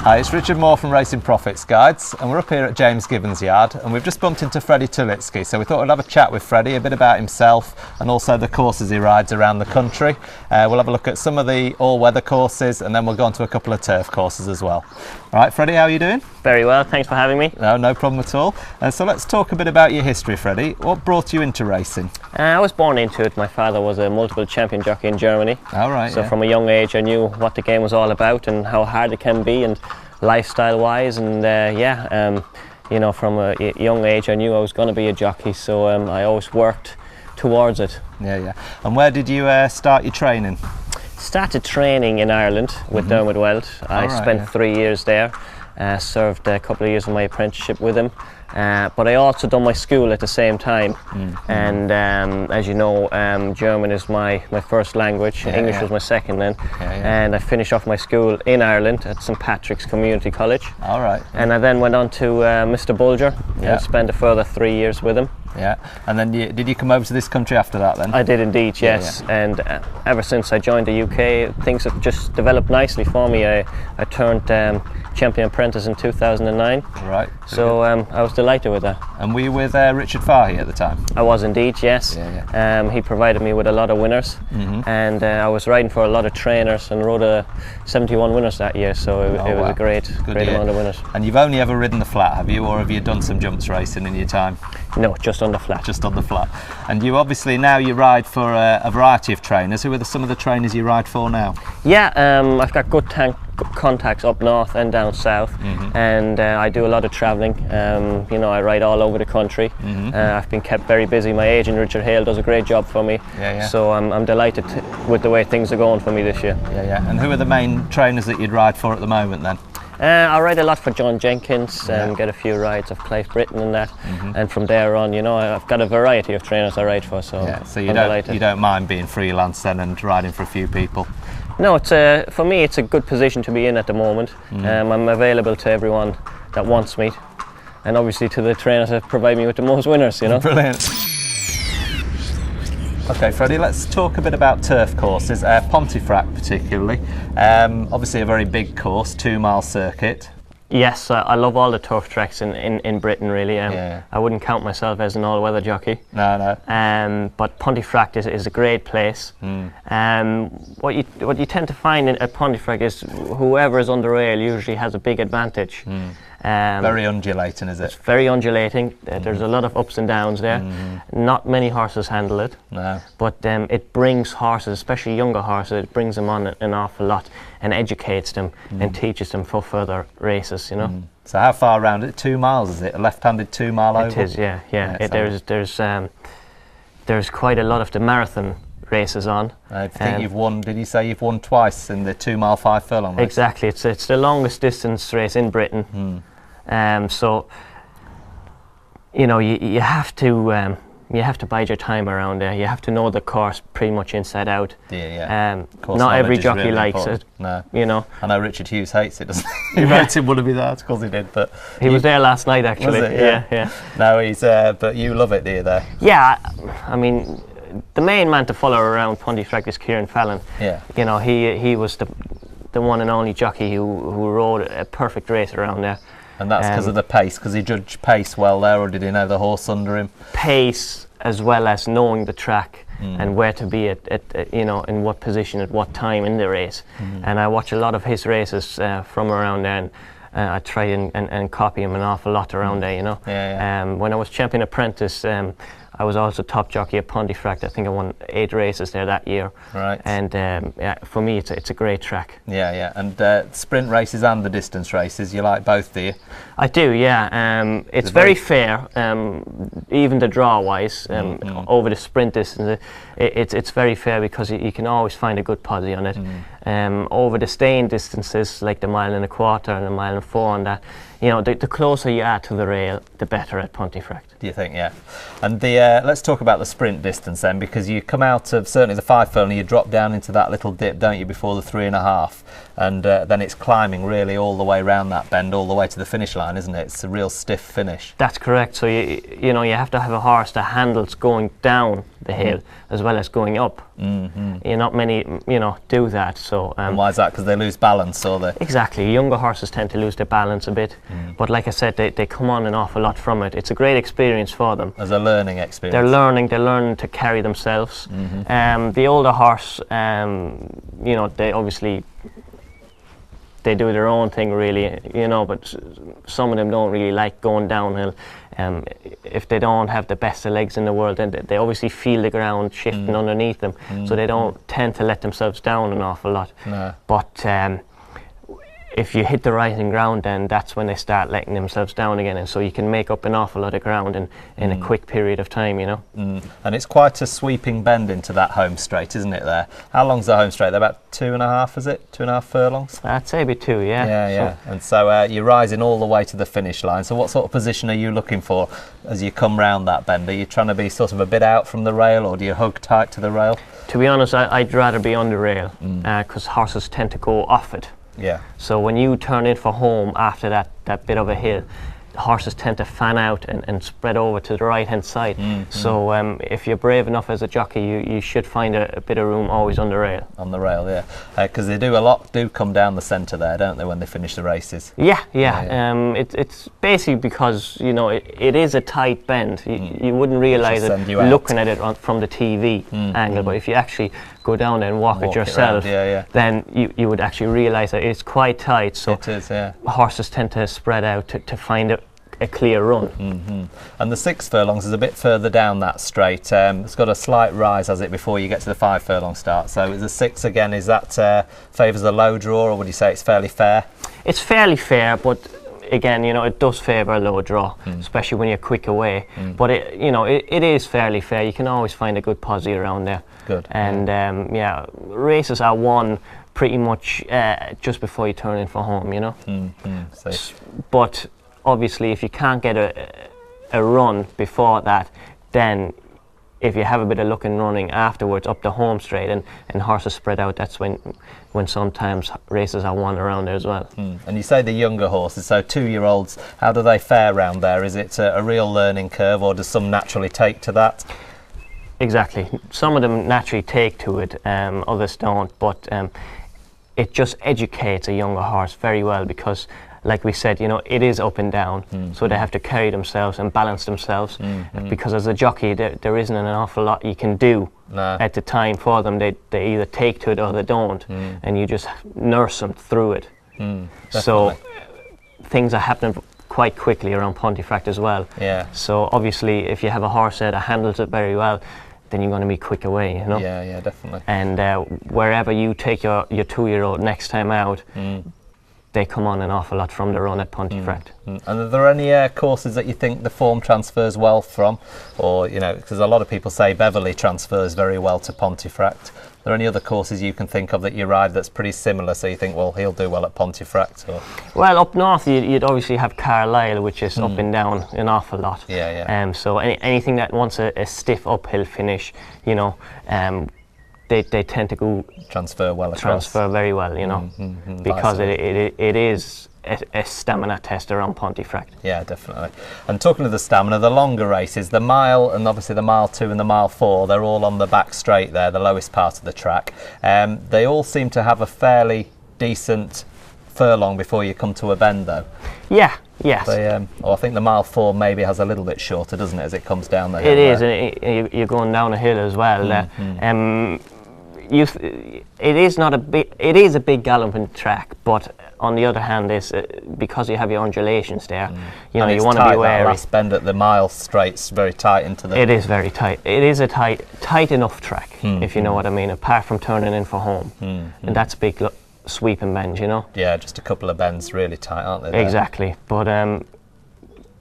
Hi, it's Richard Moore from Racing Profits Guides, and we're up here at James Gibbons' yard, and we've just bumped into Freddie Tylicki, so we thought we'd have a chat with Freddie, a bit about himself and also the courses he rides around the country. We'll have a look at some of the all-weather courses, and then we'll go on to a couple of turf courses as well. All right, Freddie, how are you doing? Very well, thanks for having me. No problem at all. So let's talk a bit about your history, Freddie. What brought you into racing? I was born into it. My father was a multiple champion jockey in Germany. All right. So from a young age I knew what the game was all about and how hard it can be, and lifestyle wise, and you know, from a young age I knew I was going to be a jockey, so I always worked towards it. Yeah. And where did you start your training? Started training in Ireland with Dermot Weld. I spent 3 years there, served a couple of years of my apprenticeship with him, but I also done my school at the same time. And as you know, German is my first language. English was my second then. And I finished off my school in Ireland at St Patrick's Community College. All right. And I then went on to Mr Bulger and spent a further 3 years with him. Yeah, and then did you come over to this country after that then? I did indeed, yes. And ever since I joined the UK, things have just developed nicely for me. I turned champion apprentice in 2009. Right. So I was delighted with that. And were you with Richard Fahey at the time? I was indeed, yes. He provided me with a lot of winners, and I was riding for a lot of trainers and rode 71 winners that year, so it was a great amount of winners. And you've only ever ridden the flat, have you, or have you done some jumps racing in your time? No, just on the flat. Just on the flat. And you obviously now you ride for a variety of trainers. Who are some of the trainers you ride for now? Yeah, I've got good contacts up north and down south, and I do a lot of travelling. You know, I ride all over the country. I've been kept very busy. My agent Richard Hale does a great job for me. So I'm delighted with the way things are going for me this year. And who are the main trainers that you'd ride for at the moment then? I ride a lot for John Jenkins, get a few rides of Clive Britton and that, and from there on, you know, I've got a variety of trainers I ride for. So you don't mind being freelance then and riding for a few people? No, for me it's a good position to be in at the moment. I'm available to everyone that wants me, and obviously to the trainers that provide me with the most winners, you know. Brilliant. Okay, Freddie, let's talk a bit about turf courses, Pontefract particularly. Obviously a very big course, 2 mile circuit. Yes, I love all the turf tracks in Britain really. I wouldn't count myself as an all-weather jockey. No. But Pontefract is a great place. What you tend to find at Pontefract is whoever is under rail usually has a big advantage. Very undulating, is it? It's very undulating. There's a lot of ups and downs there. Not many horses handle it. No. But it brings horses, especially younger horses, it brings them on an awful lot and educates them and teaches them for further races, you know. So how far around it? 2 miles, is it? A left-handed 2 mile oval? It is, yeah. There's quite a lot of the marathon races on. I think you've won, did you say you've won twice in the 2 mile 5 furlong race? Exactly, it's the longest distance race in Britain. So, you know, you have to bide your time around there. You have to know the course pretty much inside out. Not every jockey really likes it. No. You know. I know Richard Hughes hates it, doesn't he? He wrote in one of his articles, he did, but he was there last night actually. Was it? Yeah. No, he's but you love it, do you, there? Yeah, I mean, the main man to follow around Pontefract is Kieran Fallon. You know, he was the one and only jockey who rode a perfect race around there. And that's because of the pace, because he judged pace well there, or did he know the horse under him? Pace, as well as knowing the track and where to be at you know, in what position at what time in the race. And I watch a lot of his races from around there, and I try and copy him an awful lot around there, you know. When I was champion apprentice, I was also top jockey at Pontefract. I think I won 8 races there that year. Right. And for me, it's a great track. And sprint races and the distance races, you like both, do you? I do, yeah. It's very fair, even the draw-wise, over the sprint distance. It's very fair because you can always find a good posse on it. Over the staying distances, like the 1.25 miles and the 1.4 miles and that, you know, the closer you are to the rail, the better at Pontefract. Do you think? Yeah. And let's talk about the sprint distance then, because you come out of certainly the 5 furlong, you drop down into that little dip, don't you, before the 3.5, and then it's climbing really all the way around that bend, all the way to the finish line, isn't it? It's a real stiff finish. That's correct. So you know, you have to have a horse that handles going down the hill as well as going up. Not many, do that. So and why is that? Because they lose balance, or they? Exactly. Younger horses tend to lose their balance a bit, but like I said, they come on an awful lot from it. It's a great experience for them. As a learning experience. They're learning to carry themselves. The older horse, they obviously they do their own thing really, but some of them don't really like going downhill. If they don't have the best of legs in the world, then they obviously feel the ground shifting underneath them, so they don't tend to let themselves down an awful lot. No. But if you hit the rising ground, then that's when they start letting themselves down again, and so you can make up an awful lot of ground in a quick period of time, And it's quite a sweeping bend into that home straight, isn't it there? How long's the home straight? They're about 2.5, is it? 2.5 furlongs? I'd say about 2, yeah. Yeah. And so you're rising all the way to the finish line. So what sort of position are you looking for as you come round that bend? Are you trying to be sort of a bit out from the rail, or do you hug tight to the rail? To be honest, I'd rather be on the rail, because horses tend to go off it. Yeah. So when you turn in for home after that bit of a hill, the horses tend to fan out and spread over to the right hand side. So if you're brave enough as a jockey, you should find a bit of room always on the rail. On the rail, yeah. Because they do come down the centre there, don't they, when they finish the races? Yeah. It's basically because it is a tight bend. You wouldn't realise it looking at it from the TV angle, but if you actually go down there and walk it yourself, then you would actually realise that it's quite tight. So it is, yeah. Horses tend to spread out to find a clear run. And the 6 furlongs is a bit further down that straight. It's got a slight rise, has it, before you get to the 5 furlong start. So the 6 again, is that favours a low draw, or would you say it's fairly fair? It's fairly fair, but again, it does favour a low draw, especially when you're quick away. But it is fairly fair. You can always find a good posse around there. Good. And races are won pretty much just before you turn in for home. But obviously, if you can't get a run before that, then if you have a bit of luck in running afterwards up the home straight and horses spread out, that's when sometimes races are won around there as well. And you say the younger horses, so 2-year-olds, how do they fare around there? Is it a real learning curve, or does some naturally take to that? Exactly. Some of them naturally take to it, others don't, but it just educates a younger horse very well, because like we said, it is up and down, so they have to carry themselves and balance themselves, because as a jockey there isn't an awful lot you can do at the time for them. They either take to it or they don't, and you just nurse them through it. So things are happening quite quickly around Pontefract as well. So obviously if you have a horse that handles it very well, then you're going to be quick away, Yeah, definitely. And wherever you take your 2-year-old next time out, they come on an awful lot from the run at Pontefract. And are there any courses that you think the form transfers well from? Or, because a lot of people say Beverley transfers very well to Pontefract. Are there any other courses you can think of that you ride that's pretty similar, so you think, well, he'll do well at Pontefract? Or? Well, up north you'd obviously have Carlisle, which is up and down an awful lot. So anything that wants a stiff uphill finish, they tend to go transfer very well, because it is a stamina test around Pontefract. Yeah, definitely. And talking of the stamina, the longer races, the mile and obviously the mile 2 and the mile 4, they're all on the back straight there, the lowest part of the track. They all seem to have a fairly decent furlong before you come to a bend, though. Yes. I think the mile 4 maybe has a little bit shorter, doesn't it, as it comes down the hill? It is, and you're going down a hill as well. It is a big galloping track, but on the other hand, because you have your undulations there, you want to be wary. That last bend at the mile straight's very tight into the. It is very tight. It is a tight enough track, if you know what I mean. Apart from turning in for home, and that's a big sweeping bend, Yeah, just a couple of bends, really tight, aren't they? There? Exactly, but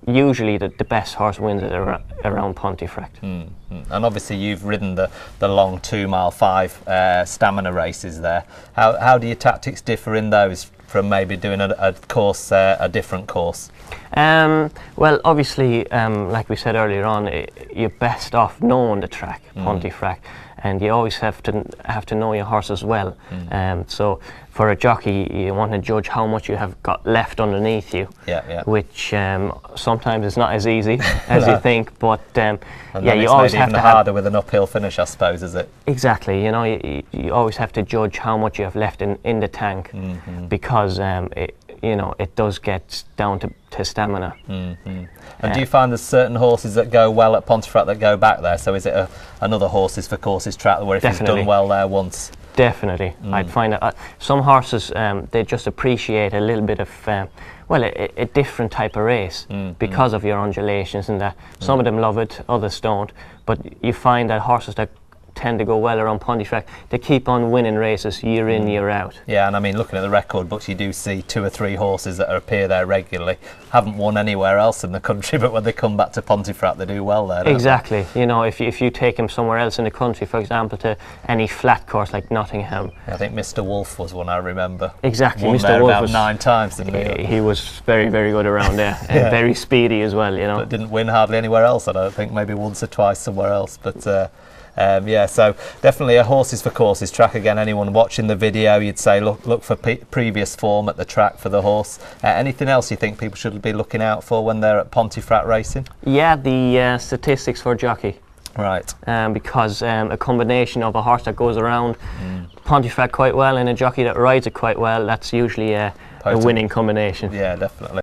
usually the best horse wins it around Pontefract. And obviously you've ridden the long 2 mile 5 stamina races there. How do your tactics differ in those from maybe doing a course, a different course? Well, obviously, like we said earlier on, you're best off knowing the track, Pontefract. and you always have to know your horses well. So for a jockey, you want to judge how much you have got left underneath you, which sometimes is not as easy as you think. But you always have to harder with an uphill finish, I suppose, is it? Exactly. You know, you always have to judge how much you have left in the tank, because it does get down to stamina. And do you find there's certain horses that go well at Pontefract that go back there? So is it another horses for courses track where if you've done well there once? Definitely. I'd find that some horses, they just appreciate a little bit of a different type of race because of your undulations and that. Some of them love it, others don't. But you find that horses that tend to go well around Pontefract, they keep on winning races year in, year out. Yeah, and I mean, looking at the record books, you do see 2 or 3 horses that appear there regularly, haven't won anywhere else in the country, but when they come back to Pontefract, they do well there. Exactly. You know, if you take them somewhere else in the country, for example, to any flat course like Nottingham. I think Mr. Wolf was one I remember. Exactly. Won Mr. there Wolf about was 9 times, didn't he? He was very, very good around there, and very speedy as well, you know. But didn't win hardly anywhere else, I don't think, maybe once or twice somewhere else, but so definitely a horses for courses track. Again, anyone watching the video, you'd say look for previous form at the track for the horse. Anything else you think people should be looking out for when they're at Pontefract racing? Yeah, the statistics for jockey. Right. Because a combination of a horse that goes around Pontefract quite well and a jockey that rides it quite well, that's usually a winning combination. Yeah, definitely.